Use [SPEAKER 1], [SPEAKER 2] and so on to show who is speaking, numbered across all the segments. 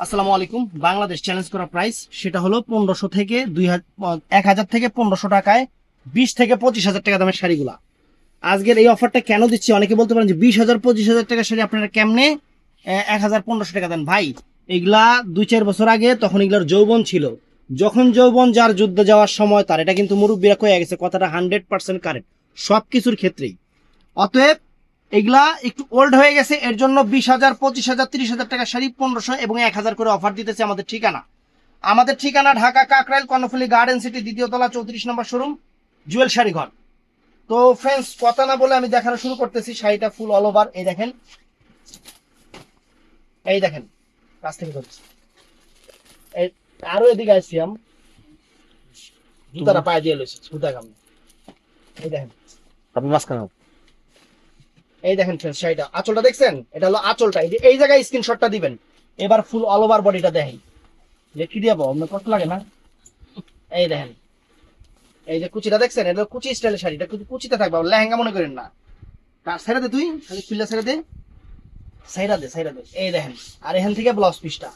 [SPEAKER 1] আসসালামু আলাইকুম। বাংলাদেশ চ্যালেঞ্জ করা প্রাইস সেটা হলো 1500 থেকে 1000 থেকে 1500 টাকায় 20 থেকে 25,000 টাকা দামের শাড়িগুলা। আজকের এই অফারটা কেন দিচ্ছি, অনেকে বলতে পারেন যে 20,000 25,000 টাকার শাড়ি আপনারা কেমনে 1,500 টাকা দেন। ভাই, এগুলা 2-4 বছর আগে তখন এগুলার যৌবন ছিল। যখন যৌবন যার যুদ্ধে যাওয়ার সময় তার, এটা কিন্তু মুরব্বীরা কয়ে গেছে কথাটা 100% কারেক্ট সব কিছুর ক্ষেত্রেই। অতএব এগুলা একটু ওল্ড হয়ে গেছে, এর জন্য 20,000 25,000 30,000 টাকা শাড়ি 1500 এবং 1,000 করে অফার দিতেছে। আমাদের ঠিকানা ঢাকা কাকরাইল কর্ণফুলী গার্ডেন সিটি, দ্বিতীয় তলা, 34 নম্বর শোরুম, জুয়েল শাড়ি ঘর। তো ফ্রেন্ডস, কথা না বলে আমি দেখানো শুরু করতেছি। শাড়িটা ফুল অল ওভার, এই দেখেন, এই দেখেন, কাছ থেকে ধরছি। এই আরো এদিকে আসছি, জুতাটা পায়ে দিয়ে লইছি, জুতা গাম। এই দেখেন,
[SPEAKER 2] আপনি মাঝখানে
[SPEAKER 1] এই দেখেন ফ্রেন্ডস, শাড়িটা আঁচলটা দেখছেন, এটা হলো আঁচলটা। এই জায়গায় স্ক্রিনশটটা দিবেন। এবার ফুল অল ওভার বডিটা দেখেন, লেখি দিয়ে পাবো, আপনার কষ্ট লাগে না? এই দেখেন, এই যে কুচিটা দেখছেন, এটা কুচি স্টাইলের শাড়ি, এটা কিন্তু কুচিতে থাকবে, লেহেঙ্গা মনে করেন না। ছেড়ে দে তুই, খালি খুললে ছেড়ে দে, সাইডা দে। এই দেখেন, আর এখান থেকে ব্লাউজ পিসটা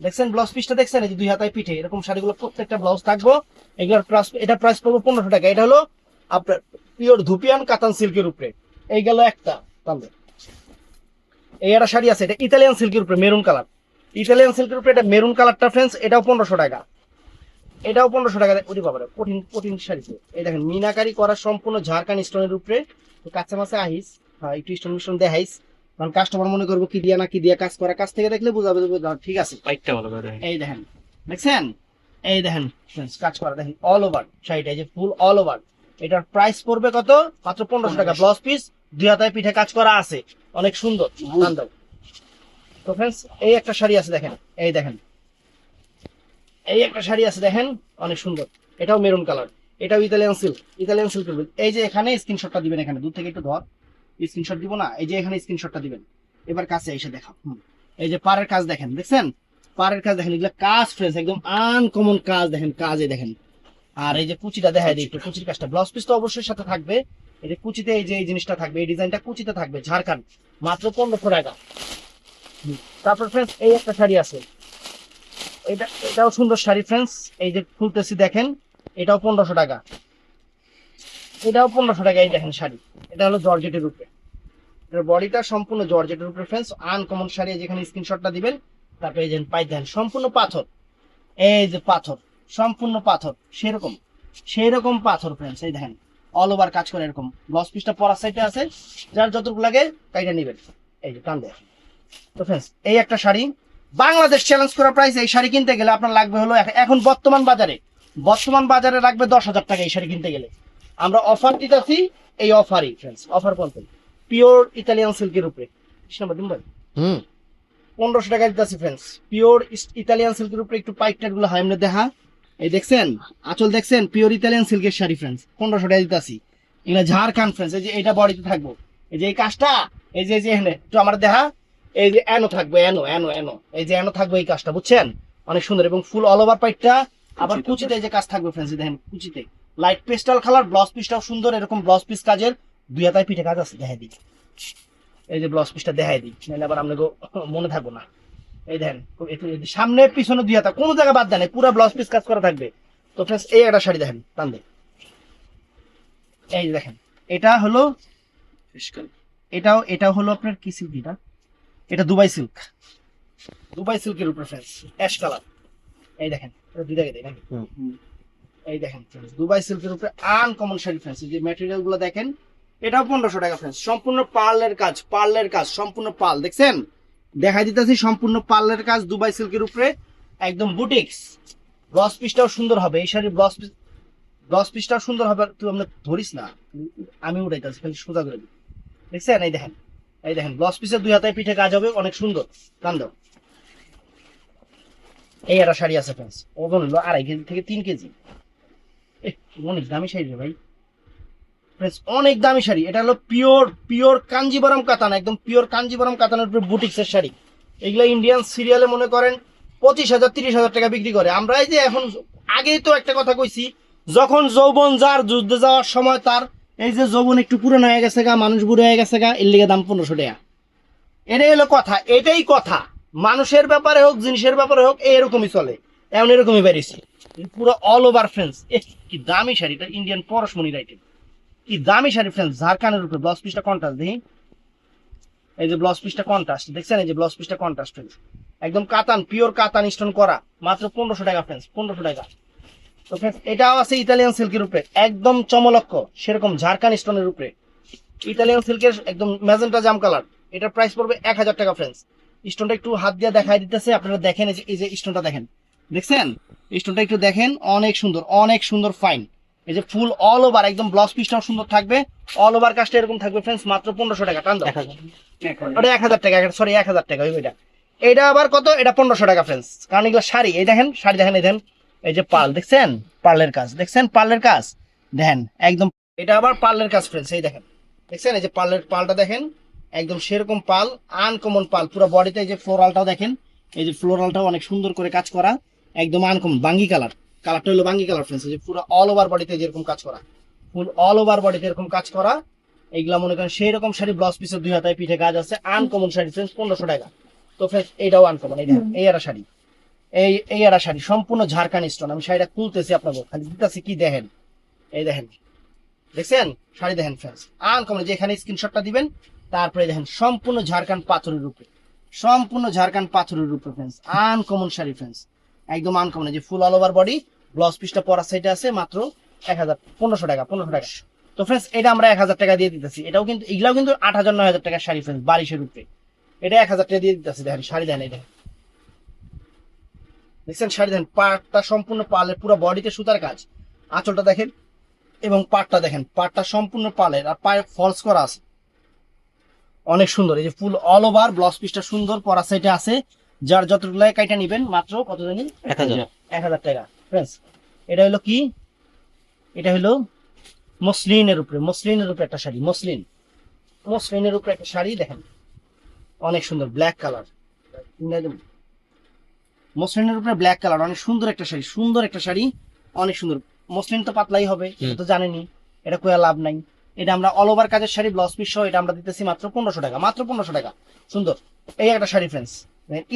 [SPEAKER 1] দেখছেন, ব্লাউজ পিসটা দেখছেন, এই যে 2 হাতায় পিঠে এরকম শাড়িগুলো প্রত্যেকটা ব্লাউজ থাকবো। এগুলোর প্রাইস, এটা প্রাইস পড়বো 1500 টাকা। এটা হলো আপনার পিওর ধুপিয়ান কাতান সিল্কের উপরে। এই গেল একটা তাহলে। এই একটা শাড়ি আছে, এটা ইতালিয়ান সিল্কের উপরে মেরুন কালার। ইতালিয়ান সিল্কের উপরে এটা মেরুন কালারটা ফ্রেন্ডস, এটাও 1500 টাকা। এটাও 1500 টাকা। ওরে বাবারে, কঠিন কঠিন শাড়ি। এই দেখেন, মিনাকারি করা সম্পূর্ণ ঝাড়খান স্টোনের উপরে। তো কাঁচা মাছে আহিস, হ্যাঁ একটু স্টোন স্টোন দেখাইস, কারণ কাস্টমার মনে করবো কি দিয়া না কি দিয়া কাজ করা। কাছ থেকে দেখলে বুঝাবে ঠিক আছে।
[SPEAKER 2] পাইকটা ভালো করে
[SPEAKER 1] এই দেখেন, দেখছেন, এই দেখেন friends, কাজ করা দেখেন অল ওভার শাড়িটা, এই যে ফুল অল ওভার। এটার প্রাইস পড়বে কত? মাত্র 1500 টাকা। ব্লাউজ পিস 2 হাতায় পিঠে কাজ করা আছে, অনেক সুন্দর। দাও। তো ফ্রেন্ডস, এই একটা শাড়ি আছে দেখেন, এই দেখেন, এই একটা শাড়ি আছে দেখেন, অনেক সুন্দর। এটাও মেরুন কালার, এটাও ইতালিয়ান সিল্ক। ইতালিয়ান সিল্কের, এই যে এখানে স্ক্রিনশটটা দিবেন, এখানে দূর থেকে একটু ধর, স্ক্রিনশট দিব না, এই যে এখানে স্ক্রিনশটটা দিবেন। এবার কাছে এসে দেখাও। এই যে পাড়ের কাজ দেখেন, দেখছেন পাড়ের কাজ দেখেন, এগুলো কাজ ফ্রেন্ডস একদম আনকমন কাজ দেখেন, কাজে দেখেন। আর এই যে কুচিটা দেখায় দিই একটু, কুচির কাজটা। ব্লাউজ পিস তো অবশ্যই সাথে থাকবে। এই যে কুচিতে এই যে এই জিনিসটা থাকবে, এই ডিজাইনটা কুচিতে থাকবে, ঝাড়খান, মাত্র 1500 টাকা। তারপর ফ্রেন্ডস, এই একটা শাড়ি আছে, এটাও সুন্দর শাড়ি ফ্রেন্ডস, এই যে খুলতেছি দেখেন, এটাও 1500 টাকা। এটাও 1500 টাকা। এই দেখেন শাড়ি, এটা হলো জর্জেটের উপরে, এটার বডিটা সম্পূর্ণ জর্জেটের উপরে ফ্রেন্ডস, আনকমন শাড়ি। যেখানে স্ক্রিনশটটা দিবেন, তারপরে এই যে পাই দেন সম্পূর্ণ পাথর, এই যে পাথর, সম্পূর্ণ পাথর, সেরকম পাথর ফ্রেন্ডস। এই দেখেন অল ওভার কাজ করে এরকম। ব্লাউজ পিসটা পরার সাইডে আছে, যার যতটুকু লাগে তাইটা নেবেন। এই যে টান দেয়। তো ফ্রেন্ডস, এই একটা শাড়ি বাংলাদেশ চ্যালেঞ্জ করা প্রাইস। এই শাড়ি কিনতে গেলে আপনার লাগবে হলো, এখন বর্তমান বাজারে রাখবে 10,000 টাকা। এই শাড়ি কিনতে গেলে আমরা অফার দিতেছি, এই অফারই ফ্রেন্ডস, অফার বলতে পিওর ইতালিয়ান সিল্কের উপরে 1500 টাকা দিতেছি ফ্রেন্ডস, পিওর ইতালিয়ান সিল্কের উপরে। একটু পাইকটার গুলো হাইমনে দেখা, এই দেখছেন আঁচল দেখছেন, পিওর ইতালিয়ান সিল্কের শাড়ি ফ্রেন্ডস, 1500 টাকা দিতেছি। এগুলো ঝাড়খান ফ্রেন্ডস। এই যে এটা বডিতে থাকবো, এই যে এই কাজটা, এই যে এখানে একটু আমার দেখা, এই যে এনো থাকবে, এনো, এই যে এনো থাকবে, এই কাজটা বুঝছেন, অনেক সুন্দর। এবং ফুল অল ওভার পাইটটা, আবার কুচিতে এই যে কাজ থাকবে ফ্রেন্ডস, দেখেন কুচিতে লাইট পেস্টাল কালার। ব্লাউজ পিসটাও সুন্দর, এরকম ব্লাউজ পিস কাজের 2 হাতায় পিঠে কাজ আছে, দেখাই দিই। এই যে ব্লাউজ পিসটা দেখাই দিই, নাহলে আবার আপনাকে মনে থাকবো না। এই দেখেন, সামনে পিছনে 2 হাতা, কোনো জায়গা বাদ দেন, পুরো ব্লাউজ পিস কাজ করা থাকবে। তো ফ্রেন্ডস, এই একটা শাড়ি দেখেন, টান দেন, এই যে দেখেন, এটা হলো, এটাও হলো আপনার কি সিল্ক, এটা দুবাই সিল্কের উপরে ফ্রেন্ডস, অ্যাশ কালার। এই দেখেন, এটা দুই জায়গায় দেয় নাকি, এই দেখেন দুবাই সিল্কের উপরে আনকমন শাড়ি ফ্রেন্ডস। যে ম্যাটেরিয়াল গুলো দেখেন, এটাও 1500 টাকা ফ্রেন্ডস, সম্পূর্ণ পার্লের কাজ, সম্পূর্ণ পার্ল। দেখছেন, দেখাই দিতেছি, সম্পূর্ণ পার্লের কাজ, দুবাই সিল্কের উপরে, একদম বুটিক্স। ব্লাউজ পিসটাও সুন্দর হবে, এই শাড়ির ব্লাউজ পিসটাও সুন্দর হবে। তুই আমরা ধরিস না, আমি উঠাইতেছি, খালি সোজা করে দিই। দেখছেন, এই দেখেন, ব্লাউজ পিসের 2 হাতায় পিঠে কাজ হবে, অনেক সুন্দর। কান দাও। এই একটা শাড়ি আছে ফ্রেন্ডস, ওজন হলো 2.5 কেজি থেকে 3 কেজি। অনেক দামি শাড়ি রে ভাই ফ্রেন্ডস, অনেক দামি শাড়ি। এটা হলো পিওর কাঞ্জিবরম কাতান, একদম পিওর কাঞ্জিবরম কাতানের উপরে বুটিক্সের শাড়ি। এগুলো ইন্ডিয়ান সিরিয়ালে মনে করেন 25,000 30,000 টাকা বিক্রি করে। আমরা এই যে এখন, আগেই তো একটা কথা কইছি, যখন যৌবন যার যুদ্ধে যাওয়ার সময় তার, এই যে যৌবন একটু পুরনো হয়ে গেছে গা, মানুষ বুড়ো হয়ে গেছে গা, এর লিগে দাম 1500 টাকা। এটাই হলো কথা, এটাই কথা। মানুষের ব্যাপারে হোক জিনিসের ব্যাপারে হোক এরকমই চলে, এমন এরকমই বেরিয়েছে পুরো অল ওভার ফ্রেন্ডস। কি দামি শাড়িটা, ইন্ডিয়ান পরশমণির আইটেম, কি দামি শাড়ি ফ্রেন্ডস, ঝাড়খানের উপরে। ব্লাউজ পিসটা কন্ট্রাস্ট দেখি, এই যে ব্লাউজ পিসটা কন্ট্রাস্ট দেখছেন, এই যে ব্লাউজ পিসটা কন্ট্রাস্ট ফ্রেন্ডস, একদম কাতান, পিওর কাতান স্টোন করা, মাত্র 1500 টাকা ফ্রেন্ডস, 1500 টাকা। তো ফ্রেন্ডস এটাও আছে ইতালিয়ান সিল্কের উপরে, একদম চমলক্ষ সেরকম ঝাড়খান স্টোনের উপরে, ইতালিয়ান সিল্কের একদম ম্যাজেন্টা জাম কালার। এটার প্রাইস পড়বে 1000 টাকা ফ্রেন্ডস। স্টোনটা একটু হাত দিয়ে দেখাই দিতেছে, আপনারা দেখেন, এই যে স্টোনটা দেখেন, দেখছেন স্টোনটা একটু দেখেন, অনেক সুন্দর, অনেক সুন্দর ফাইন। এই যে ফুল অল ওভার একদম ব্লাউজ পিসটাও সুন্দর থাকবে, অল ওভার কাজটা এরকম থাকবে ফ্রেন্ডস, মাত্র 1500 টাকা। টান দাও, ওটা 1000 টাকা, সরি 1000 টাকা ওইটা। এটা আবার কত, এটা 1500 টাকা ফ্রেন্ডস, কারণ এগুলো শাড়ি। এই দেখেন শাড়ি দেখেন, এই দেখেন এই যে পাল দেখছেন, পার্লের কাজ দেখছেন, পার্লের কাজ দেখেন একদম, এটা আবার পার্লের কাজ ফ্রেন্ডস, এই দেখেন দেখছেন, এই যে পালটা দেখেন একদম সেরকম পাল, আনকমন পাল পুরো বডিতে। এই যে ফ্লোরালটাও দেখেন, এই যে ফ্লোরালটাও অনেক সুন্দর করে কাজ করা, একদম আনকমন বাঙ্গি কালার, কালারটা হলো বাঙ্গি কালার ফ্রেন্ডস। এই যে পুরো অল ওভার বডিতে যেরকম কাজ করা, ফুল অল ওভার বডিতে এরকম কাজ করা, এইগুলা মনে করেন সেই রকম শাড়ি, ব্লাউজ পিসের 2 হাতায় পিঠে কাজ আছে, আনকমন শাড়ি ফ্রেন্ডস, 1500 টাকা। তো ফ্রেন্ডস এইটাও আনকমন, এই দেখেন এই একটা শাড়ি, এই একটা শাড়ি সম্পূর্ণ ঝাড়খান্ড স্টোন। আমি শাড়িটা খুলতেছি আপনাকে, খালি দিতেছি কি দেখেন, এই দেখেন দেখছেন শাড়ি দেখেন ফ্রেন্ডস, আনকমন। যেখানে স্ক্রিনশটটা দিবেন, তারপরে দেখেন সম্পূর্ণ ঝাড়খান্ড পাথরের উপরে, সম্পূর্ণ ঝাড়খান্ড পাথরের উপরে ফ্রেন্ডস, আনকমন শাড়ি ফ্রেন্ডস, একদম আনকমন। যে ফুল অল ওভার বডি, ব্লাউজ পিসটা পরা সাইডে আছে, মাত্র 1500 টাকা, 1500 টাকা। তো ফ্রেন্ডস এটা আমরা 1000 টাকা দিয়ে দিতেছি। এটাও কিন্তু, এগুলাও কিন্তু 8000 9000 টাকার শাড়ি ফ্রেন্ডস, 2200 উপরে। এটা 1000 টাকা দিয়ে দিতেছি। দেখেন শাড়ি দেন, এই দেখেন দেখছেন শাড়ি দেন, পাটটা সম্পূর্ণ পালের, পুরো বডিতে সুতার কাজ, আঁচলটা দেখেন এবং পাটটা দেখেন, পাটটা সম্পূর্ণ পালের, আর পায়ে ফলস করা আছে, অনেক সুন্দর। এই যে ফুল অল ওভার ব্লাউজ পিসটা সুন্দর পরা সাইডে আছে, যার যতটুকু লাগে কাইটা নিবেন, মাত্র কত জানি 1000 টাকা ফ্রেন্ডস। এটা হলো কি, এটা হলো মসলিনের উপরে, মসলিনের উপরে একটা শাড়ি, মসলিনের উপরে একটা শাড়ি দেখেন, অনেক সুন্দর ব্ল্যাক কালার, মসলিনের উপরে ব্ল্যাক কালার, অনেক সুন্দর একটা শাড়ি, সুন্দর একটা শাড়ি, অনেক সুন্দর। মসলিন তো পাতলাই হবে, এটা তো জানেনি, এটা কোয়া লাভ নাই। এটা আমরা অল ওভার কাজের শাড়ি, ব্লাউজ পিস সহ এটা আমরা দিতেছি মাত্র 1500 টাকা, মাত্র 1500 টাকা। সুন্দর এই একটা sari friends,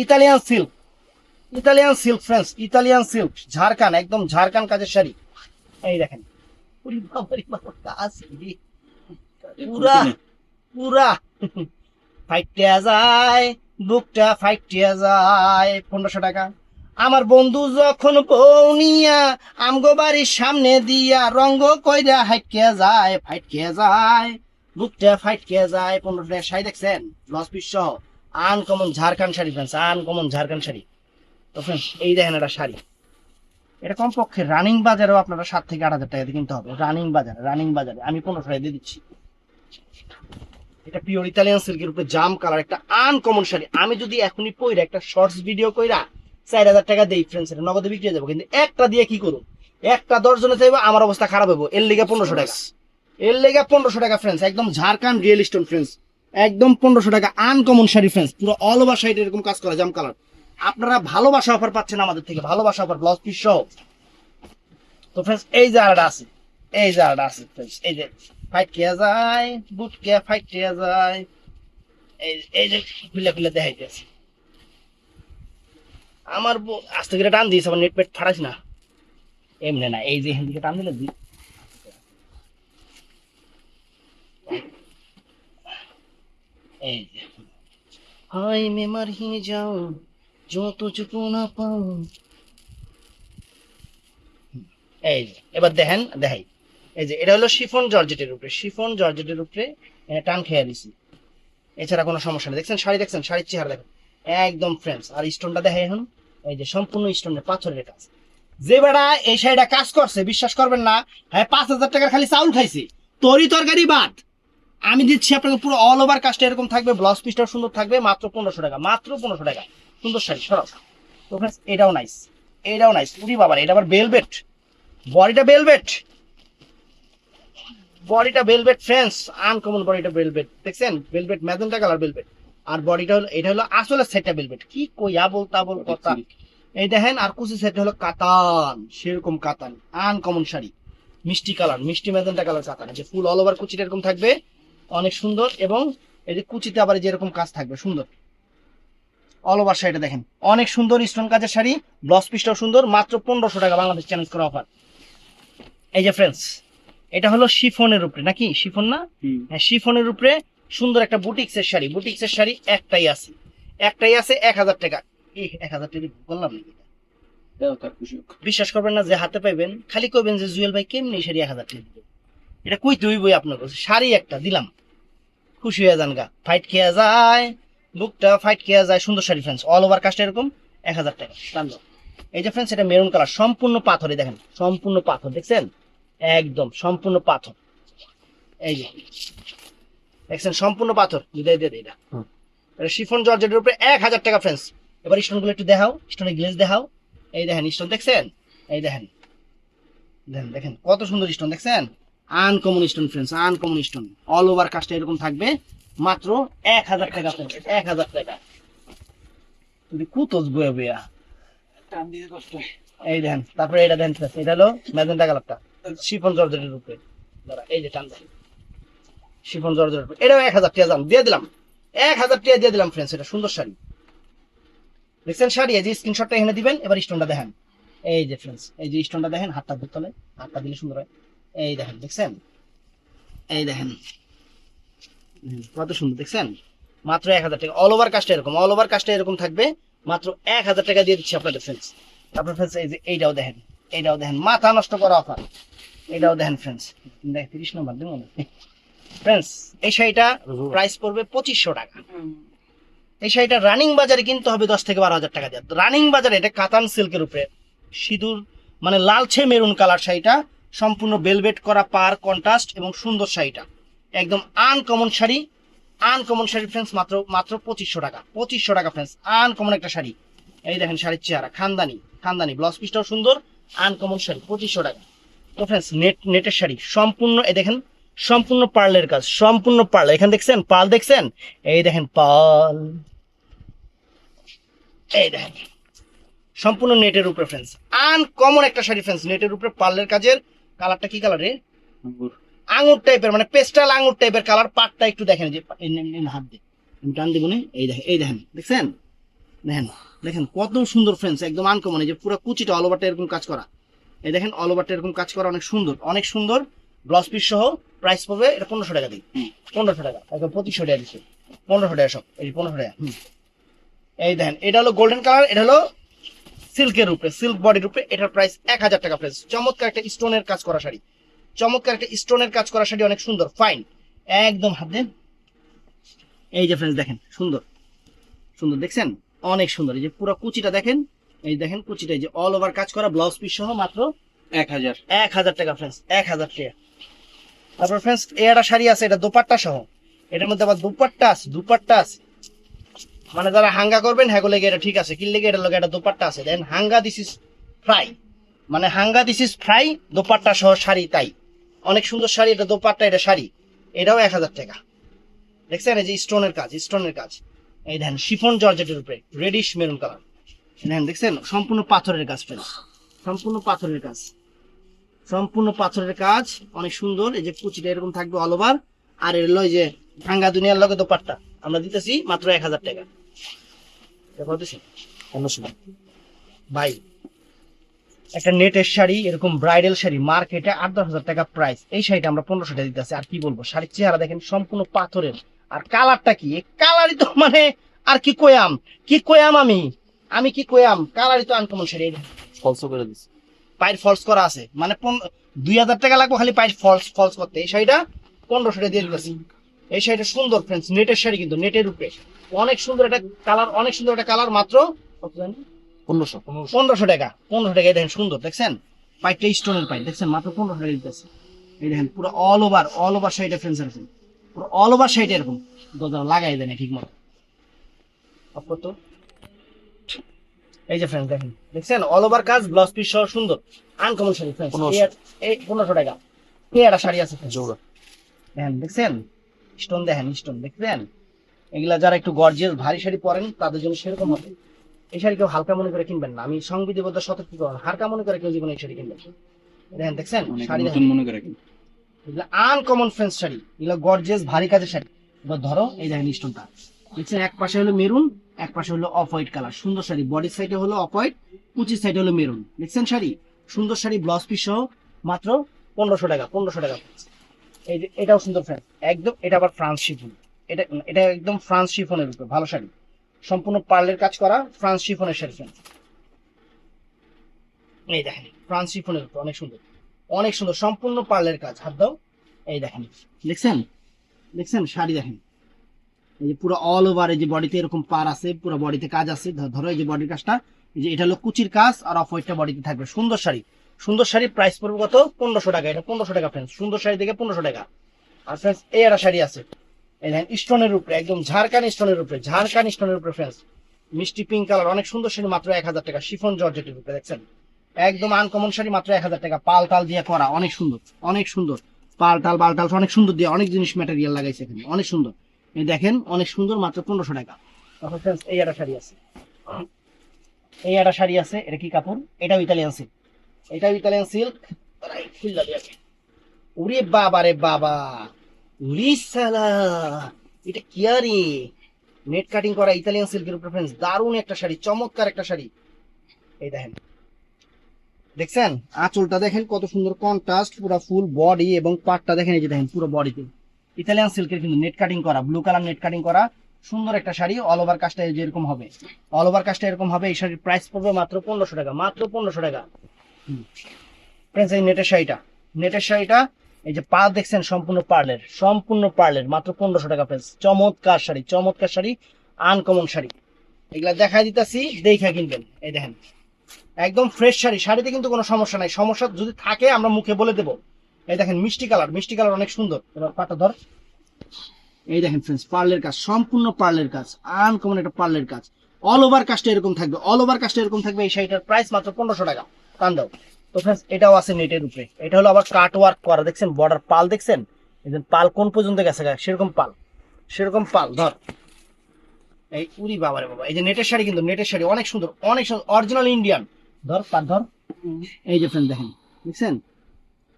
[SPEAKER 1] Italian silk, Italian silk friends, Italian silk ঝাড়খান, একদম ঝাড়খান কাজের শাড়ি। এই দেখেন ওরে বাবা রে বাবা, কাজ রে, পুরা পুরা ফাইটিয়া যায়, বুকটা ফাইটিয়া যায়, 1500 টাকা। আমার বন্ধু যখন বউনিয়া আমগো বাড়ির সামনে দিয়া রঙ্গ কইরা হাইটকে যায়, ফাইটকে যায়, বুকটা ফাইটকে যায়, 1500 টাকা শাড়ি দেখছেন, ব্লাউজ পিস সহ, uncommon Jharkhand sari friends, uncommon Jharkhand sari. তো ফ্রেন্ডস এই দেখেন একটা শাড়ি, এটা কমপক্ষে রানিং বাজারেও আপনারা 7 থেকে 8000 টাকা দিয়ে কিনতে হবে, রানিং বাজারে আমি 1500 টাকা দিয়ে দিচ্ছি। এটা পিওর ইতালিয়ান সিল্কের উপরে জাম কালার, একটা আনকমন শাড়ি। আমি যদি এখনই পইরা একটা শর্টস ভিডিও কইরা 4000 টাকা দেই ফ্রেন্ডস, এটা নগদে বিক্রি হয়ে যাবো, কিন্তু একটা দিয়ে কি করুন, একটা 10 জনে চাইবো, আমার অবস্থা খারাপ হইব। এর লেগে 1500 টাকা, এর লেগে 1500 টাকা ফ্রেন্ডস, একদম ঝাড়খান্ড রিয়েল স্টোন ফ্রেন্ডস, একদম 1500 টাকা আনকমন শাড়ি ফ্রেন্ডস, পুরো অল ওভার শাড়ি এরকম কাজ করা জাম কালার। আপনারা ভালোবাসা অফার পাচ্ছেন আমাদের থেকে, ভালোবাসা অফার ব্লাউজ পিস সহ। তো ফ্রেন্ডস এই যে আরেকটা আছে, এই যে আরেকটা আছে ফ্রেন্ডস, এই যে ফাইট কে যায়, বুট কে ফাইট কে যায়, এই যে খুলে খুলে দেখাইতেছে। আমার আস্তে করে টান দিয়েছে, আমার নেট পেট ফাটাস না, এমনি না, এই যে এখান থেকে টান দিলে এই যে হাই মে মার হি যাও যত চুপু না পাও, এই যে এবার দেখেন দেখাই, এই যে এটা হলো শিফন জর্জেটের উপরে, শিফন জর্জেটের উপরে টান খেয়ে দিছি, এছাড়া কোনো সমস্যা নেই। দেখছেন শাড়ি, দেখছেন শাড়ির চেহারা দেখেন একদম ফ্রেন্ডস। আর স্টোনটা দেখে এখন, এই যে সম্পূর্ণ স্টোনের পাথরের কাজ। যে বেড়া এই শাড়িটা কাজ করছে বিশ্বাস করবেন না, হ্যাঁ 5000 টাকার খালি চাউল খাইছে, তরি তরকারি বাদ। আমি দিচ্ছি আপনাকে পুরো অল ওভার কাজটা এরকম থাকবে, ব্লাউজ পিসটাও সুন্দর থাকবে, মাত্র 1500 টাকা, মাত্র 1500 টাকা। সুন্দর শাড়ি সরাস। তো ফ্রেন্ডস এটাও নাইস, এটাও নাইস, উড়ি বাবার, এটা আবার বেলভেট, বডিটা বেলভেট, বডিটা বেলভেট ফ্রেন্ডস, আনকমন বডিটা বেলভেট, দেখছেন বেলভেট ম্যাজেন্টা কালার বেলভেট। আর বডিটা হলো, এটা হলো আসলে সেটটা বেলভেট, কি কই আবল তাবল কথা। এই দেখেন আর কুচি সেট হলো কাতান, সেরকম কাতান, আনকমন শাড়ি, মিষ্টি কালার, মিষ্টি ম্যাজেন্টা কালার কাতান। যে ফুল অল ওভার কুচিটা এরকম থাকবে, অনেক সুন্দর। এবং এই যে কুচিতে আবার যেরকম কাজ থাকবে সুন্দর, অল ওভার শাড়িটা দেখেন অনেক সুন্দর স্টোন কাজের শাড়ি, ব্লাউজ পিসটাও সুন্দর, মাত্র 1500 টাকা বাংলাদেশ চ্যালেঞ্জ করা অফার। এই যে ফ্রেন্ডস, এটা হলো শিফনের উপরে, নাকি শিফন না? হ্যাঁ, শিফনের উপরে সুন্দর একটা বুটিক্সের শাড়ি। বুটিক্সের শাড়ি একটাই আছে, 1000 টাকা। 1000 টাকা বললাম নাকি? বিশ্বাস করবেন না, যে হাতে পাইবেন খালি কইবেন যে জুয়েল ভাই কেমনি শাড়ি 1000 টাকা দিবে। এটা কই তুই বই আপনার কাছে শাড়ি একটা দিলাম, খুশি হয়ে যান গা, ফাইট খেয়ে যায় বুকটা, ফাইট খেয়ে যায়। সুন্দর শাড়ি ফ্রেন্ডস, অল ওভার কাজটা এরকম 1000 টাকা। এই যে ফ্রেন্ডস, এটা মেরুন কালার, সম্পূর্ণ পাথরে দেখেন, সম্পূর্ণ পাথর দেখছেন, একদম সম্পূর্ণ পাথর। এই যে দেখছেন সম্পূর্ণ পাথর, বিদায় দিয়ে এটা শিফন জর্জেটের উপরে 1000 টাকা ফ্রেন্ডস। এবার স্টোন গুলো একটু দেখাও, স্টোনের গ্লেজ দেখাও। এই দেখেন স্টোন দেখছেন, এই দেখেন দেখেন দেখেন কত সুন্দর স্টোন দেখছেন, uncommon stone friends, uncommon stone. All over কাজটা এরকম থাকবে, মাত্র 1000 টাকা ফ্রেন্ডস, 1000 টাকা। তুমি কুতস বয়া বয়া টান দিয়ে কষ্ট। এই দেখেন, তারপরে এটা দেখেন, এটা হলো ম্যাজেন্টা কালারটা, শিফন জর্জেটের উপরে। এই যে টান দেখেন, শিফন জর্জেটের উপরে, এটাও 1000 টাকা দাম দিয়ে দিলাম, 1000 টাকা দিয়ে দিলাম ফ্রেন্ডস। এটা সুন্দর শাড়ি দেখছেন, শাড়ি এই যে স্ক্রিনশটটা এখানে দিবেন। এবার স্টোনটা দেখেন, এই যে ফ্রেন্ডস, এই যে স্টোনটা দেখেন, হাতটা ধরতে, হাতটা দিলে সুন্দর হয়। এই দেখেন দেখছেন, এই দেখেন কত সুন্দর দেখছেন, মাত্র 1000 টাকা। অল ওভার কাজটা এরকম, অল ওভার কাজটা এরকম থাকবে, মাত্র 1000 টাকা দিয়ে দিচ্ছি আপনাদের ফ্রেন্ডস। তারপর ফ্রেন্ডস এই যে এইটাও দেখেন, এইটাও দেখেন, মাথা নষ্ট করা অফার। এটাও দেখেন ফ্রেন্ডস, 30 নম্বর দেবো ফ্রেন্ডস। এই শাড়িটা প্রাইস পড়বে 2500 টাকা। এই শাড়িটা রানিং বাজারে কিনতে হবে 10 থেকে 12 হাজার টাকা দিয়ে। রানিং বাজারে এটা কাতান সিল্কের উপরে সিঁদুর মানে লালচে মেরুন কালার শাড়িটা, সম্পূর্ণ বেলভেট করা পার কন্ট্রাস্ট এবং সুন্দর শাড়িটা, একদম uncommon sari, uncommon sari friends, মাত্র 2500 টাকা। 2500 টাকা ফ্রেন্ডস, আনকমন একটা শাড়ি। এই দেখেন শাড়ির চেহারা, খানদানি, খানদানি ব্লাউজ পিসটাও সুন্দর, আনকমন শাড়ি, 2500 টাকা। তো ফ্রেন্ডস, নেটের শাড়ি সম্পূর্ণ, এই দেখেন সম্পূর্ণ পার্লের কাজ, সম্পূর্ণ পার্ল। এখানে দেখছেন পাল, দেখছেন এই দেখেন পাল, এই দেখেন সম্পূর্ণ নেটের উপরে ফ্রেন্ডস, আনকমন একটা শাড়ি ফ্রেন্ডস, নেটের উপরে পার্লের কাজের। কালারটা কি কালার রে? আঙুর টাইপের, মানে পেস্টাল আঙুর টাইপের কালার। পাটটা একটু দেখেন, যে হাত দিয়ে টান দিব না, এই দেখেন, এই দেখেন দেখছেন, দেখেন দেখেন কত সুন্দর ফ্রেন্ডস, একদম আনকমন। এই যে পুরো কুচিটা অল ওভারটা এরকম কাজ করা, এই দেখেন অল ওভারটা এরকম কাজ করা, অনেক সুন্দর, অনেক সুন্দর। ব্লাউজ পিস সহ প্রাইস পড়বে এটা 1500 টাকা দিই, 1500 টাকা, একদম 2500 টাকা দিচ্ছে, 1500 টাকা সব, এই 1500 টাকা। এই দেখেন এটা হলো গোল্ডেন কালার, এটা হলো সিল্কের উপরে, সিল্ক বডির উপরে, এটার প্রাইস 1000 টাকা ফ্রেন্ডস। চমৎকার একটা স্টোনের কাজ করা শাড়ি, চমৎকার একটা স্টোনের কাজ করা শাড়ি, অনেক সুন্দর ফাইন, একদম হাত দেন। এই যে ফ্রেন্ডস দেখেন, সুন্দর সুন্দর দেখছেন, অনেক সুন্দর। এই যে পুরো কুচিটা দেখেন, এই দেখেন কুচিটা, এই যে অল ওভার কাজ করা, ব্লাউজ পিস সহ মাত্র 1000 টাকা ফ্রেন্ডস, 1000 টাকা। তারপর ফ্রেন্ডস একটা শাড়ি আছে, এটা দোপাট্টা সহ, এটার মধ্যে আবার দুপাট্টা আছে, দুপাট্টা আছে, মানে যারা হাঙ্গা করবেন হ্যাঁ লেগে এটা ঠিক আছে, কি লেগে এটা লগে এটা দোপাট্টা আছে। দেন হাঙ্গা দিস ইজ ফ্রাই, মানে হাঙ্গা দিস ইজ ফ্রাই, দোপাট্টা সহ শাড়ি, তাই অনেক সুন্দর শাড়ি। এটা দোপাট্টা, এটা শাড়ি, এটাও 1000 টাকা। দেখছেন এই যে স্টোনের কাজ, স্টোনের কাজ। এই দেখেন শিফন জর্জেটের উপরে রেডিশ মেরুন কালার, দেখেন দেখছেন সম্পূর্ণ পাথরের কাজ ফ্রেন্ডস, সম্পূর্ণ পাথরের কাজ, সম্পূর্ণ পাথরের কাজ, অনেক সুন্দর। এই যে কুচিটা এরকম থাকবে অল ওভার, আর এর লয় যে ভাঙ্গা দুনিয়ার লগে দোপাট্টা আমরা দিতেছি মাত্র 1000 টাকা। ভাই একটা নেটের শাড়ি, এরকম ব্রাইডাল শাড়ি মার্কেটে 8-10 হাজার টাকা প্রাইস, এই শাড়িটা আমরা 1500 টাকা দিতেছি। আর কি বলবো, শাড়ির চেহারা দেখেন সম্পূর্ণ পাথরের, আর কালারটা কি, এই কালারই তো মানে আর কি কয়াম, কি কয়াম আমি কি কয়াম, কালারই তো আনকমন শাড়ি। ফলস করে দিচ্ছি, পায়ের ফলস করা আছে, মানে 2000 টাকা লাগবে খালি পায়ের ফলস করতে। এই শাড়িটা 1500 টাকা দিয়ে দিতেছি। এই শাড়িটা সুন্দর ফ্রেন্ডস, নেটের শাড়ি কিন্তু নেটের উপরে, অনেক সুন্দর একটা কালার, অনেক সুন্দর একটা কালার, মাত্র 1500 টাকা। 1500 টাকা দেখেন সুন্দর, দেখছেন পাইপটা স্টোনের পাইপ দেখছেন, মাত্র 1500 টাকা দিতেছে। এই দেখেন পুরো অল ওভার শাড়িটা ফ্রেন্ডস আছে, পুরো অল ওভার শাড়িটা এরকম দরজা লাগাই দেন ঠিক মতো। এই যে ফ্রেন্ডস দেখেন, দেখছেন অল ওভার কাজ, ব্লাউজ পিস সহ সুন্দর আনকমন শাড়ি ফ্রেন্ডস। এই 1500 টাকা একটা শাড়ি আছে দেখেন, দেখছেন স্টোন, দেখেন স্টোন দেখছেন। এগুলা যারা একটু গর্জিয়াস ভারী শাড়ি পরেন তাদের জন্য সেরকম হবে। এই শাড়ি কেউ হালকা মনে করে কিনবেন না, আমি সংবিধিবদ্ধ সতর্কীকরণ, হালকা মনে করে কেউ জীবনে এই শাড়ি কিনবেন। দেখেন দেখছেন শাড়ি মনে করে আনকমন ফ্রেন্ডস শাড়ি, এগুলো গর্জিয়াস ভারী কাজের শাড়ি। এবার ধরো এই দেখেন স্টোনটা দেখছেন এক পাশে হলো মেরুন, এক পাশে হলো অফ হোয়াইট কালার, সুন্দর শাড়ি। বডির সাইডে হলো অফ হোয়াইট, কুচির সাইডে হলো মেরুন। দেখছেন শাড়ি, সুন্দর শাড়ি, ব্লাউজ পিস সহ মাত্র 1500 টাকা, 1500 টাকা। এই যে এটাও সুন্দর ফ্রেন্ড, একদম এটা আবার ফ্রান্স শিফন, এটা এটা একদম ফ্রান্স শিফনের উপর ভালো শাড়ি, সম্পূর্ণ পার্লের কাজ করা ফ্রান্স শিফনের শাড়ি ফ্রেন্ড। এই দেখেন ফ্রান্স শিফনের উপর অনেক সুন্দর, অনেক সুন্দর, সম্পূর্ণ পার্লের কাজ। হাত দাও, এই দেখেন, দেখছেন, দেখছেন শাড়ি দেখেন, এই যে পুরো অল ওভার, এই যে বডিতে এরকম পার আছে, পুরো বডিতে কাজ আছে। ধরো এই যে বডির কাজটা, এই যে এটা হলো কুচির কাজ আর অফ হোয়াইটটা বডিতে থাকবে। সুন্দর শাড়ি, সুন্দর শাড়ি। প্রাইস পড়বে কত? 1500 টাকা। এটা 1500 টাকা ফ্রেন্ডস, সুন্দর শাড়ি দেখে 1500 টাকা। আর ফ্রেন্ডস এই একটা শাড়ি আছে, এই দেখেন স্টোনের উপরে, একদম ঝাড়খান স্টোনের উপরে, ঝাড়খান স্টোনের উপরে ফ্রেন্ডস, মিষ্টি পিঙ্ক কালার, অনেক সুন্দর শাড়ি, মাত্র 1000 টাকা। শিফন জর্জেটের উপরে, দেখছেন একদম আনকমন শাড়ি, মাত্র 1000 টাকা। পাল টাল দিয়ে করা, অনেক সুন্দর, অনেক সুন্দর। পাল টাল বাল টাল অনেক সুন্দর দিয়ে, অনেক জিনিস ম্যাটেরিয়াল লাগাইছে এখানে, অনেক সুন্দর। এই দেখেন অনেক সুন্দর, মাত্র 1500 টাকা। তারপর ফ্রেন্ডস এই একটা শাড়ি আছে, এই একটা শাড়ি আছে, এটা কি কাপড়? এটাও ইতালিয়ান সিল্ক, এটাও ইতালিয়ান সিল্ক। ওরে বাবা রে বাবা, উরি সালা, এটা কি আরে, নেট কাটিং করা ইতালিয়ান সিল্কের উপর ফ্রেন্ডস, দারুণ একটা শাড়ি, চমৎকার একটা শাড়ি। এই দেখেন, দেখছেন আঁচলটা দেখেন কত সুন্দর কন্ট্রাস্ট, পুরো ফুল বডি এবং পাটটা দেখেন, এই যে দেখেন পুরো বডিতে ইতালিয়ান সিল্কের কিন্তু নেট কাটিং করা, ব্লু কালার নেট কাটিং করা, সুন্দর একটা শাড়ি। অল ওভার কাজটা যেরকম হবে, অল ওভার কাজটা এরকম হবে। এই শাড়ির প্রাইস পড়বে মাত্র 1500 টাকা, মাত্র 1500 টাকা। ফ্রেন্ডস এই নেটের শাড়িটা, নেটের শাড়িটা, এই যে পা দেখছেন সম্পূর্ণ পার্লের, সম্পূর্ণ পার্লের, মাত্র 1500 টাকা ফ্রেন্ডস। চমৎকার শাড়ি, চমৎকার শাড়ি, আনকমন শাড়ি। এগুলা দেখাই দিতেছি, দেখা কিনবেন। এই দেখেন একদম ফ্রেশ শাড়ি, শাড়িতে কিন্তু কোনো সমস্যা নাই, সমস্যা যদি থাকে আমরা মুখে বলে দেবো। এই দেখেন মিষ্টি কালার, মিষ্টি কালার অনেক সুন্দর। এবার পাটা ধর, এই দেখেন ফ্রেন্ডস পার্লের কাজ, সম্পূর্ণ পার্লের কাজ, আনকমন একটা পার্লের কাজ। অল ওভার কাজটা এরকম থাকবে, অল ওভার কাজটা এরকম থাকবে। এই শাড়িটার প্রাইস মাত্র 1500 টাকা। টান দাও। তো ফ্রেন্ডস এটাও আছে নেটের উপরে, এটা হলো আবার কাট ওয়ার্ক করা, দেখছেন বর্ডার পাল দেখছেন, এই যে পাল কোন পর্যন্ত গেছে, সেরকম পাল, সেরকম পাল। ধর, এই উরি বাবা রে বাবা, এই যে নেটের শাড়ি, কিন্তু নেটের শাড়ি অনেক সুন্দর, অনেক সুন্দর, অরিজিনাল ইন্ডিয়ান। ধর পার ধর, এই যে ফ্রেন্ড দেখেন, দেখছেন,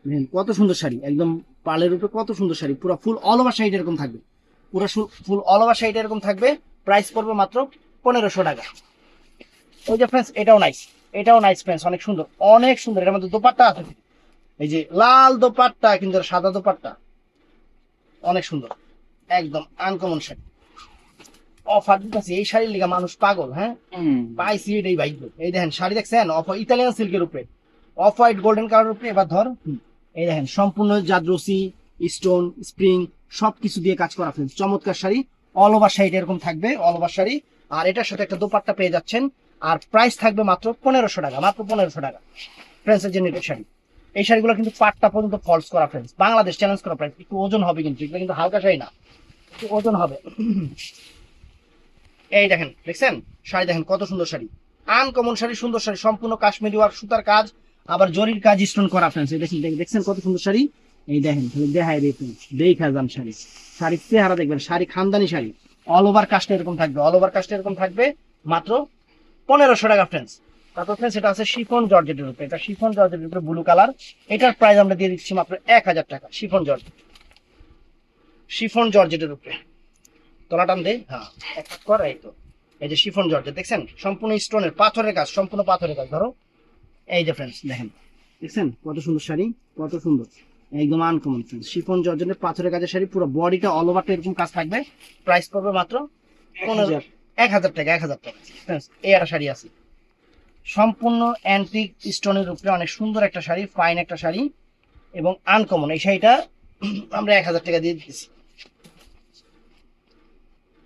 [SPEAKER 1] দেখেন কত সুন্দর শাড়ি, একদম পালের উপরে কত সুন্দর শাড়ি, পুরো ফুল অল ওভার শাড়িটা এরকম থাকবে, পুরো ফুল অল ওভার শাড়িটা এরকম থাকবে। প্রাইস পড়বে মাত্র 1500 টাকা। ওই যে ফ্রেন্ডস এটাও নাইস, এটাও নাইস ফ্রেন্ডস, অনেক সুন্দর, অনেক সুন্দর। এটার মধ্যে দোপাট্টা আছে, এই যে লাল দোপাট্টা, কিন্তু সাদা দোপাট্টা, অনেক সুন্দর, একদম আনকমন শাড়ি। অফার দিতেছি এই শাড়ির লিগা মানুষ পাগল। হ্যাঁ পাইছি এটাই ভাগ্য। এই দেখেন শাড়ি দেখছেন, অফ ইতালিয়ান সিল্কের উপরে, অফ হোয়াইট গোল্ডেন কালার উপরে। এবার ধর, এই দেখেন সম্পূর্ণ জাদ্রসি স্টোন স্প্রিং সবকিছু দিয়ে কাজ করা ফ্রেন্ডস, চমৎকার শাড়ি। অল ওভার শাড়িটা এরকম থাকবে, অল ওভার শাড়ি। আর এটার সাথে একটা দোপাট্টা পেয়ে যাচ্ছেন। আর প্রাইস থাকবে মাত্র 1500 টাকা, মাত্র 1500 টাকা। ফ্রেন্ডসের যে নেটের শাড়ি, এই শাড়িগুলো কিন্তু পাটটা পর্যন্ত ফলস করা ফ্রেন্ডস, বাংলাদেশ চ্যালেঞ্জ করা প্রাইস। একটু ওজন হবে কিন্তু, এগুলো কিন্তু হালকা শাড়ি না, একটু ওজন হবে। এই দেখেন, দেখছেন শাড়ি দেখেন কত সুন্দর শাড়ি, আনকমন শাড়ি, সুন্দর শাড়ি, সম্পূর্ণ কাশ্মীরি ওয়ার্ক, সুতার কাজ, আবার জরির কাজ, স্টোন করা ফ্রেন্ডস। এই দেখেন, দেখছেন কত সুন্দর শাড়ি। এই দেখেন, দেখায় দেখুন, দেখা যান শাড়ি, শাড়ির চেহারা দেখবেন, শাড়ি খানদানি শাড়ি। অল ওভার কাজটা এরকম থাকবে, অল ওভার কাজটা এরকম থাকবে, মাত্র 1500 টাকা ফ্রেন্ডস। তারপর ফ্রেন্ডস এটা আছে শিফন জর্জেটের উপরে, এটা শিফন জর্জেটের উপরে ব্লু কালার। এটার প্রাইস আমরা দিয়ে দিচ্ছি মাত্র 1000 টাকা। শিফন জর্জেট, শিফন জর্জেটের উপরে তলা টান দে, হ্যাঁ এক কাজ কর, এই তো এই যে শিফন জর্জেট দেখছেন, সম্পূর্ণ স্টোনের পাথরের কাজ, সম্পূর্ণ পাথরের কাজ। ধরো, এই যে ফ্রেন্ডস দেখেন, দেখছেন কত সুন্দর শাড়ি, কত সুন্দর, একদম আনকমন ফ্রেন্ডস, শিফন জর্জেটের পাথরের কাজের শাড়ি, পুরো বডিটা অল ওভারটা এরকম কাজ থাকবে। প্রাইস পড়বে মাত্র 1000 টাকা, 1000 টাকা ফ্রেন্ডস। এই একটা শাড়ি আছে সম্পূর্ণ অ্যান্টিক স্টোনের উপরে, অনেক সুন্দর একটা শাড়ি, ফাইন একটা শাড়ি এবং আনকমন। এই শাড়িটা আমরা 1000 টাকা দিয়ে দিচ্ছি।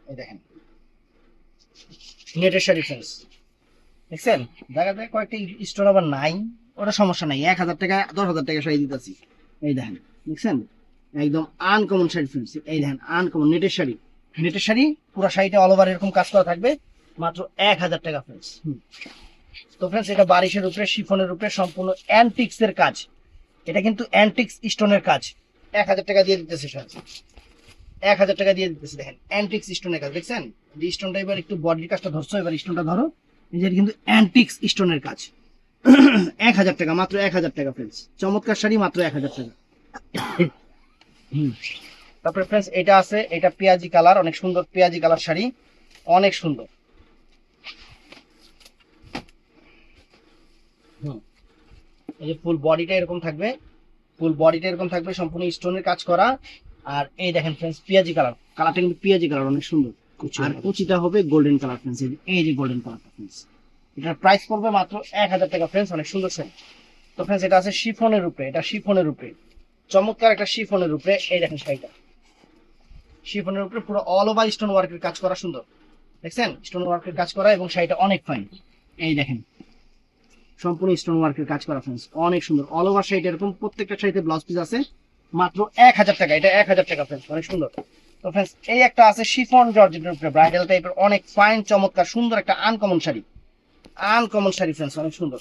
[SPEAKER 1] এই দেখেন নেটের শাড়ি ফ্রেন্ডস, দেখছেন দেখা যায় কয়েকটা স্টোর আবার নাই, ওটা সমস্যা নাই, 1000 টাকা 10,000 টাকা শাড়ি দিতেছি। এই দেখেন, দেখছেন একদম আনকমন শাড়ি ফ্রেন্ডস। এই দেখেন আনকমন নেটের শাড়ি, নেটের শাড়ি, পুরো শাড়িটা অল ওভার এরকম কাজ করা থাকবে, মাত্র 1000 টাকা ফ্রেন্ডস। তো ফ্রেন্ডস এটা বারিশের উপরে, শিফনের উপরে, সম্পূর্ণ অ্যান্টিক্স এর কাজ, এটা কিন্তু অ্যান্টিক্স স্টোনের কাজ। 1000 টাকা দিয়ে দিতেছে ফ্রেন্ডস, 1000 টাকা দিয়ে দিতেছে। দেখেন অ্যান্টিক্স স্টোনের কাজ, দেখছেন যে স্টোনটা, এবার একটু বডির কাজটা ধরছো, এবার স্টোনটা ধরো, নিজের কিন্তু অ্যান্টিক্স স্টোনের কাজ। 1000 টাকা, মাত্র 1000 টাকা ফ্রেন্ডস, চমৎকার শাড়ি, মাত্র 1000 টাকা। তারপরে ফ্রেন্ডস এটা আছে, এটা পেঁয়াজি কালার, অনেক সুন্দর পেঁয়াজি কালার শাড়ি, অনেক সুন্দর। এই যে ফুল বডিটা এরকম থাকবে, ফুল বডিটা এরকম থাকবে, সম্পূর্ণ স্টোনের কাজ করা। আর এই দেখেন ফ্রেন্ডস পেঁয়াজি কালার, কালারটা কিন্তু পেঁয়াজি কালার, অনেক সুন্দর। আর কুচিটা হবে গোল্ডেন কালার ফ্রেন্ডস, এই যে গোল্ডেন কালারটা ফ্রেন্ডস। এটার প্রাইস পড়বে মাত্র 1000 টাকা ফ্রেন্ডস, অনেক সুন্দর শাড়ি। তো ফ্রেন্ডস এটা আছে শিফনের উপরে, এটা শিফনের উপরে, চমৎকার একটা শিফনের উপরে। এই দেখেন শাড়িটা শিফনের উপরে পুরো অল ওভার স্টোন ওয়ার্কের কাজ করা, সুন্দর দেখছেন, স্টোন ওয়ার্কের কাজ করা, এবং শাড়িটা অনেক ফাইন। এই দেখেন সম্পূর্ণ স্টোন ওয়ার্কের কাজ করা ফ্রেন্ডস, অনেক সুন্দর অল ওভার শাড়িটা এরকম, প্রত্যেকটা শাড়িতে ব্লাউজ পিস আছে, মাত্র 1000 টাকা, এটা 1000 টাকা ফ্রেন্ডস, অনেক সুন্দর। তো ফ্রেন্ডস এই একটা আছে শিফন জর্জেটের উপরে ব্রাইডাল টাইপের, অনেক ফাইন চমৎকার সুন্দর একটা uncommon sari, uncommon sari friends, অনেক সুন্দর।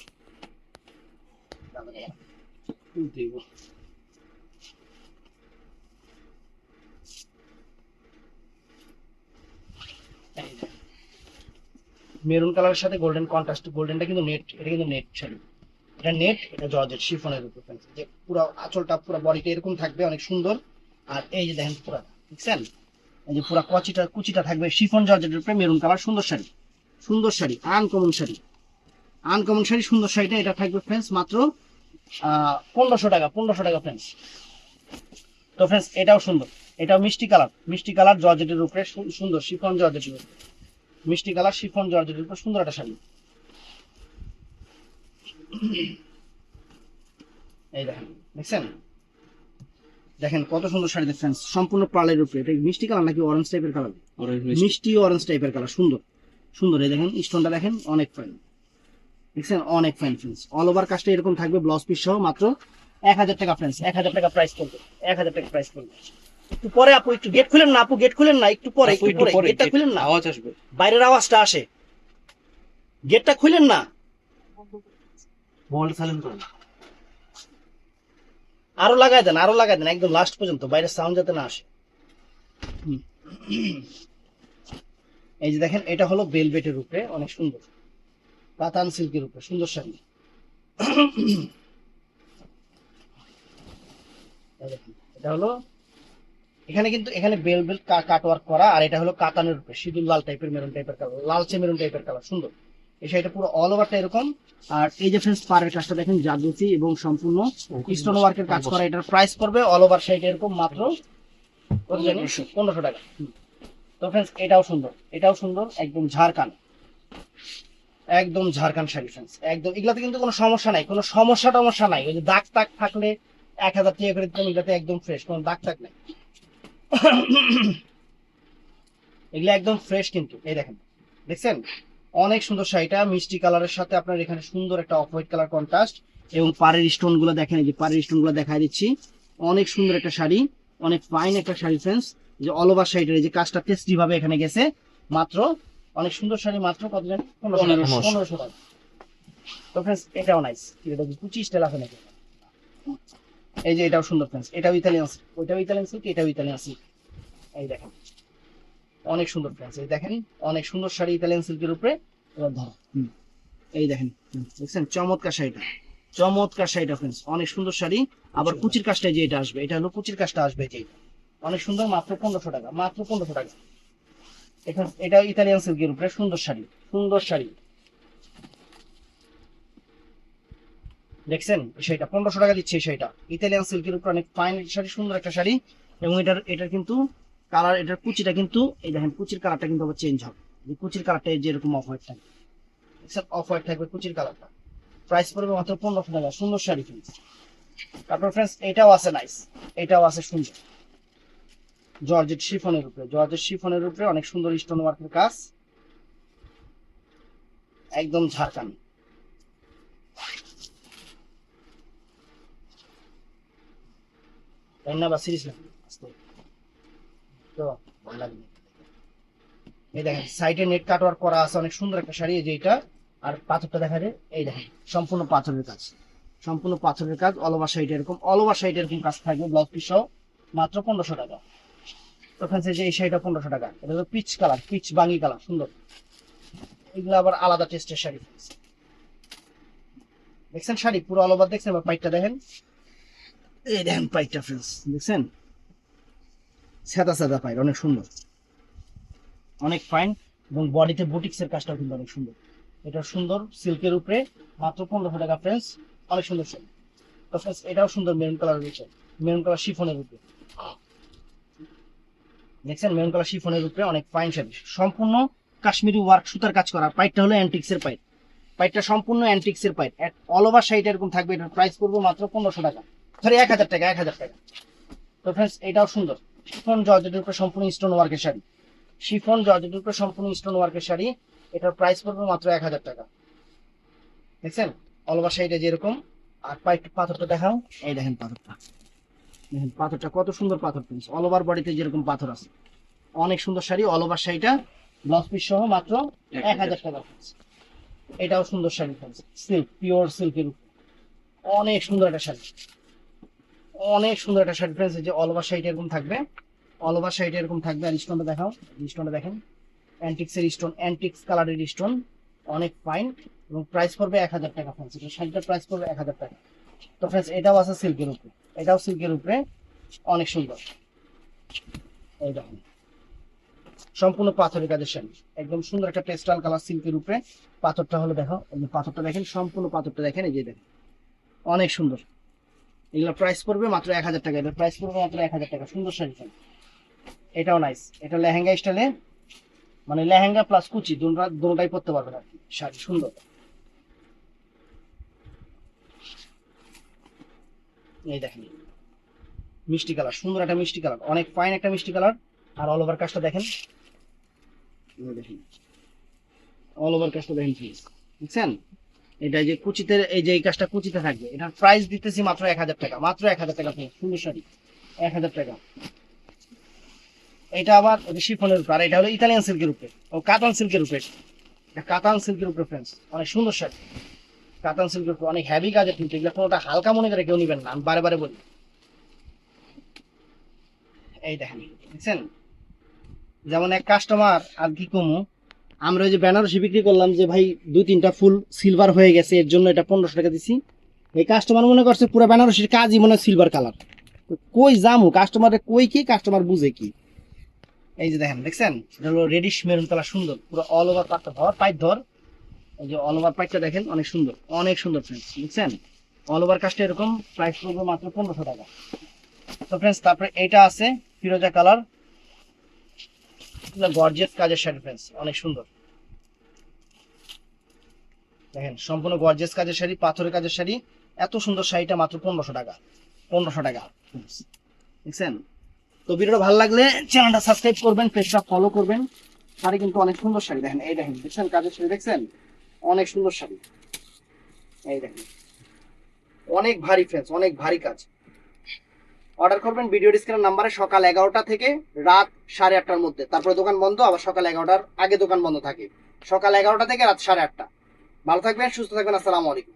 [SPEAKER 1] মেরুন কালারের সাথে গোল্ডেন কন্ট্রাস্ট, গোল্ডেনটা কিন্তু নেট, এটা কিন্তু নেট শাড়ি, এটা নেট, এটা জর্জেট শিফনের উপর ফ্রেন্ডস, যে পুরো আঁচলটা পুরো বডিটা এরকম থাকবে, অনেক সুন্দর। আর এই যে দেখেন পুরো দেখছেন, এই যে পুরো কুচিটা থাকবে শিফন জর্জেটের উপরে, মেরুন কালার, সুন্দর শাড়ি, সুন্দর শাড়ি, আনকমন শাড়ি, আনকমন শাড়ি, সুন্দর শাড়িটা এটা থাকবে ফ্রেন্ডস মাত্র 1500 টাকা, 1500 টাকা ফ্রেন্ডস। তো ফ্রেন্ডস এটাও সুন্দর, এটাও মিষ্টি কালার, মিষ্টি কালার জর্জেটের উপরে, সুন্দর শিফন জর্জেটের উপরে, মিষ্টি কালার শিফন জর্জেটের উপরে, সুন্দর একটা শাড়ি। এই দেখেন দেখছেন, দেখেন কত সুন্দর শাড়ি দেখছেন, সম্পূর্ণ পার্লের উপরে। এটা মিষ্টি কালার নাকি অরেঞ্জ টাইপের কালার? মিষ্টি অরেঞ্জ টাইপের কালার, সুন্দর সুন্দর। এই দেখেন স্টোনটা দেখেন, অনেক ফাইন দেখছেন, অনেক ফাইন ফ্রেন্ডস। অল ওভার কাজটা এরকম থাকবে, ব্লাউজ পিস সহ, মাত্র 1000 টাকা ফ্রেন্ডস, 1000 টাকা প্রাইস পড়বে, 1000 টাকা প্রাইস পড়বে। একটু পরে আপু একটু গেট খুলেন না, আপু গেট খুলেন না, একটু পরে, একটু পরে গেটটা খুলেন না,
[SPEAKER 2] আওয়াজ আসবে,
[SPEAKER 1] বাইরের আওয়াজটা আসে, গেটটা খুলেন না,
[SPEAKER 2] মোবাইলটা সাইলেন্ট করুন।
[SPEAKER 1] আরো লাগাই দেন, আরো লাগাই দেন একদম লাস্ট পর্যন্ত, বাইরের সাউন্ড যাতে না আসে। এই যে দেখেন এটা হলো বেলভেটের উপরে, অনেক সুন্দর কাতান সিল্কের উপরে, সুন্দর শাড়ি। এই দেখেন, এটা হলো এখানে কিন্তু এখানে বেলভেট কাটওয়ার্ক করা, আর এটা হলো কাতানের উপরে সিঁদুর লাল টাইপের, মেরুন টাইপের কালার, লালচে মেরুন টাইপের কালার, সুন্দর। এই শাড়িটা পুরো অল ওভারটা এরকম। আর এই যে ফ্রেন্ডস পাড়ের কাজটা দেখেন, জাদুচি এবং সম্পূর্ণ স্টোন ওয়ার্কের কাজ করা, এটার প্রাইস পড়বে অল ওভার শাড়িটা এরকম মাত্র 1500 টাকা। তো ফ্রেন্ডস এটাও সুন্দর, এটাও সুন্দর, একদম ঝাড়খান, একদম ঝাড়খান শাড়ি ফ্রেন্ডস, একদম এগুলাতে কিন্তু কোনো সমস্যা নাই, কোনো সমস্যা নাই। ওই যে দাগ টাগ থাকলে 1000 টাকা করে দিতাম, এগুলাতে একদম ফ্রেশ, কোনো দাগ টাগ নাই। এগুলো একদম ফ্রেশ কিন্তু। এই দেখেন দেখছেন, অনেক সুন্দর শাড়িটা, মিষ্টি কালারের সাথে আপনার এখানে সুন্দর একটা অফ হোয়াইট কালার কন্ট্রাস্ট, এবং পাড়ের স্টোন গুলো দেখেন, এই যে পাড়ের স্টোন গুলো দেখাই দিচ্ছি, অনেক সুন্দর একটা শাড়ি, অনেক ফাইন একটা শাড়ি ফ্রেন্ডস। যে অল ওভার শাড়িটার এই যে কাজটা টেস্টি ভাবে এখানে গেছে, মাত্র অনেক সুন্দর শাড়ি, মাত্র কত জানি 1500 টাকা। তো ফ্রেন্ডস এটাও নাইস, এটা কি 25 স্টাইল আছে নাকি? এই যে এটাও সুন্দর ফ্রেন্ডস, এটাও ইতালিয়ান সিল্ক, ওইটাও ইতালিয়ান সিল্ক, এটাও ইতালিয়ান সিল্ক। এই দেখেন অনেক সুন্দর ফ্রেন্ডস, এই দেখেন অনেক সুন্দর শাড়ি ইতালিয়ান সিল্কের উপরে। এবার ধরো, এই দেখেন দেখছেন, চমৎকার শাড়িটা, চমৎকার শাড়িটা ফ্রেন্ডস, অনেক সুন্দর শাড়ি। আবার কুচির কাজটা যে এটা আসবে, এটা হলো কুচির কাজটা আসবে, যে অনেক সুন্দর, মাত্র 1500 টাকা, মাত্র 1500 টাকা। এখানে এটা ইতালিয়ান সিল্কের উপরে সুন্দর শাড়ি, সুন্দর শাড়ি দেখছেন, সেটা 1500 টাকা দিচ্ছে। সেটা ইতালিয়ান সিল্কের উপর অনেক ফাইন শাড়ি, সুন্দর একটা শাড়ি। এবং এটার কিন্তু কালার, এটার কুচিটা কিন্তু এই দেখেন, কুচির কালারটা কিন্তু আবার চেঞ্জ হবে, যে কুচির কালারটা যেরকম অফ হোয়াইট থাকবে, অফ হোয়াইট থাকবে কুচির কালারটা। প্রাইস পড়বে মাত্র 1500 টাকা, সুন্দর শাড়ি ফ্রেন্ডস। তারপর ফ্রেন্ডস এটাও আছে নাইস, এটাও আছে সুন্দর, জর্জেট শিফনের উপরে, জর্জেট শিফনের উপরে অনেক সুন্দর স্টোন ওয়ার্কের কাজ, একদম ঝাড়খান। তাই না, বা সিরিজ না তো ভালো লাগবে। এই দেখেন সাইডে নেট কাটওয়ার্ক করা আছে, অনেক সুন্দর একটা শাড়ি, এই যে এটা। আর পাথরটা দেখা যায়, এই দেখেন সম্পূর্ণ পাথরের কাজ, সম্পূর্ণ পাথরের কাজ, অল ওভার সাইড এরকম, অল ওভার সাইড এরকম কাজ থাকবে, ব্লাউজ পিস সহ, মাত্র 1500 টাকা। ওখানে যে এই শাড়িটা 1500 টাকা, এটা হলো পিচ কালার, পিচ বাঙ্গি কালার, সুন্দর। এগুলো আবার আলাদা টেস্টের শাড়ি দেখছেন, শাড়ি পুরো অল ওভার দেখছেন। আবার পাইটটা দেখেন, এই দেখেন পাইটটা ফ্রেন্ডস দেখছেন, সাদা সাদা পাইর, অনেক সুন্দর, অনেক ফাইন, এবং বডিতে বুটিক্সের কাজটাও কিন্তু অনেক সুন্দর। এটা সুন্দর সিল্কের উপরে, মাত্র 1500 টাকা ফ্রেন্ডস, অনেক সুন্দর শাড়ি। তো ফ্রেন্ডস এটাও সুন্দর মেরুন কালার রয়েছে, মেরুন কালার শিফনের উপরে, দেখছেন মেরুন কালার শিফনের উপরে অনেক ফাইন শাড়ি, সম্পূর্ণ কাশ্মীরি ওয়ার্ক সুতার কাজ করা। পাইটটা হলো অ্যান্টিক্সের পাইট, পাইটটা সম্পূর্ণ অ্যান্টিক্সের পাইট, অল ওভার শাড়িটা এরকম থাকবে। এটার প্রাইস করবো মাত্র 1500 টাকা, সরি 1000 টাকা, 1000 টাকা। তো ফ্রেন্ডস এটাও সুন্দর, শিফন জর্জেটের উপরে সম্পূর্ণ স্টোন ওয়ার্কের শাড়ি, শিফন জর্জেটের উপরে সম্পূর্ণ স্টোন ওয়ার্কের শাড়ি। এটার প্রাইস পড়বে মাত্র 1000 টাকা। দেখছেন অল ওভার শাড়িটা যেরকম। আর পাথরটা দেখাও, এই দেখেন পাথরটা, দেখেন পাথরটা কত সুন্দর পাথর, ফ্রেন্ডস অল ওভার বডিতে যেরকম পাথর আছে, অনেক সুন্দর শাড়ি। অল ওভার শাড়িটা ব্লাউজ পিস সহ মাত্র 1000 টাকা। এটাও সুন্দর শাড়ি ফ্রেন্ডস, সিল্ক, পিওর সিল্কের উপর অনেক সুন্দর একটা শাড়ি, অনেক সুন্দর একটা শাড়ি ফ্রেন্ডস। যে অল ওভার শাড়িটা এরকম থাকবে, অল ওভার শাড়িটা এরকম থাকবে। আর স্টোনটা দেখাও, স্টোনটা দেখেন অ্যান্টিক্সের স্টোন, অ্যান্টিক্স কালারের স্টোন, অনেক ফাইন, এবং প্রাইস পড়বে 1000 টাকা ফ্রেন্ডস। এটা শাড়িটার প্রাইস পড়বে 1000 টাকা। তো ফ্রেন্ডস এটাও আছে সিল্কের উপরে, এটাও সিল্কের উপরে অনেক সুন্দর। এই দেখেন সম্পূর্ণ পাথরের কাজের শাড়ি, একদম সুন্দর একটা পেস্টাল কালার সিল্কের উপরে। পাথরটা হলো দেখো, পাথরটা দেখেন, সম্পূর্ণ পাথরটা দেখেন, এই যে দেখেন অনেক সুন্দর। এগুলো প্রাইস পড়বে মাত্র 1000 টাকা, এটার প্রাইস পড়বে মাত্র 1000 টাকা। সুন্দর শাড়ি, এটাও নাইস, এটা লেহেঙ্গা স্টাইলে, মানে লেহেঙ্গা প্লাস কুচি দুটোটাই পরতে পারবেন আর কি, শাড়ি সুন্দর। এই দেখেন মিষ্টি কালার, সুন্দর একটা মিষ্টি কালার, অনেক ফাইন একটা মিষ্টি কালার। আর অল ওভার কাজটা দেখেন, এই দেখেন অল ওভার কাজটা দেখেন প্লিজ, দেখছেন এটা যে কুচিতে, এই যে এই কাজটা কুচিতে থাকবে। এটার প্রাইস দিতেছি মাত্র 1000 টাকা, মাত্র 1000 টাকা। সুন্দর শাড়ি 1000 টাকা। এটা আবার শিফনের উপর, আর এটা হলো ইতালিয়ান সিল্কের উপরে, ও কাতান সিল্কের উপরে, এটা কাতান সিল্কের উপরে ফ্রেন্ডস, অনেক সুন্দর শাড়ি। কাতান সিল্কের উপরে অনেক হেভি কাজের, কিন্তু এগুলো কোনোটা হালকা মনে করে কেউ নিবেন না, আমি বারে বারে বলি। এই দেখেন দেখছেন, যেমন এক কাস্টমার, আর কি কমু, আমরা ওই যে বেনারসি বিক্রি করলাম যে ভাই 2-3টা ফুল সিলভার হয়ে গেছে, এর জন্য এটা 1500 টাকা দিছি। এই কাস্টমার মনে করছে পুরো বেনারসির কাজই মনে হয় সিলভার কালার। কই জামু কাস্টমারে, কই কি কাস্টমার বুঝে কি। এই যে দেখেন দেখছেন, এটা হলো রেডিশ মেরুন কালার, সুন্দর পুরো অল ওভার পাটটা ধর, পাইট ধর, এই যে অল ওভার পাইটটা দেখেন অনেক সুন্দর, অনেক সুন্দর ফ্রেন্ডস, দেখছেন অল ওভার কাজটা এরকম। প্রাইস পড়বে মাত্র 1500 টাকা। তো ফ্রেন্ডস তারপরে এটা আছে ফিরোজা কালার, গর্জিয়াস কাজের শাড়ি ফ্রেন্ডস, অনেক সুন্দর। দেখেন সম্পূর্ণ গর্জিয়াস কাজের শাড়ি, পাথরের কাজের শাড়ি, এত সুন্দর শাড়িটা মাত্র 1500 টাকা, 1500 টাকা, দেখছেন। তো ভিডিওটা ভালো লাগলে চ্যানেলটা সাবস্ক্রাইব করবেন, পেজটা ফলো করবেন। শাড়ি কিন্তু অনেক সুন্দর শাড়ি, দেখেন এই দেখেন দেখছেন কাজের শাড়ি, দেখছেন অনেক সুন্দর শাড়ি। এই দেখেন অনেক ভারী ফ্রেন্ডস, অনেক ভারী কাজ। অর্ডার করবেন ভিডিও ডিসক্রিপশন নাম্বারে, সকাল 11টা থেকে রাত 8:30টার মধ্যে। তারপরে দোকান বন্ধ, আবার সকাল 11টার আগে দোকান বন্ধ থাকে, সকাল 11টা থেকে রাত 8:30। ভালো থাকবেন, সুস্থ থাকবেন, আসসালামু আলাইকুম।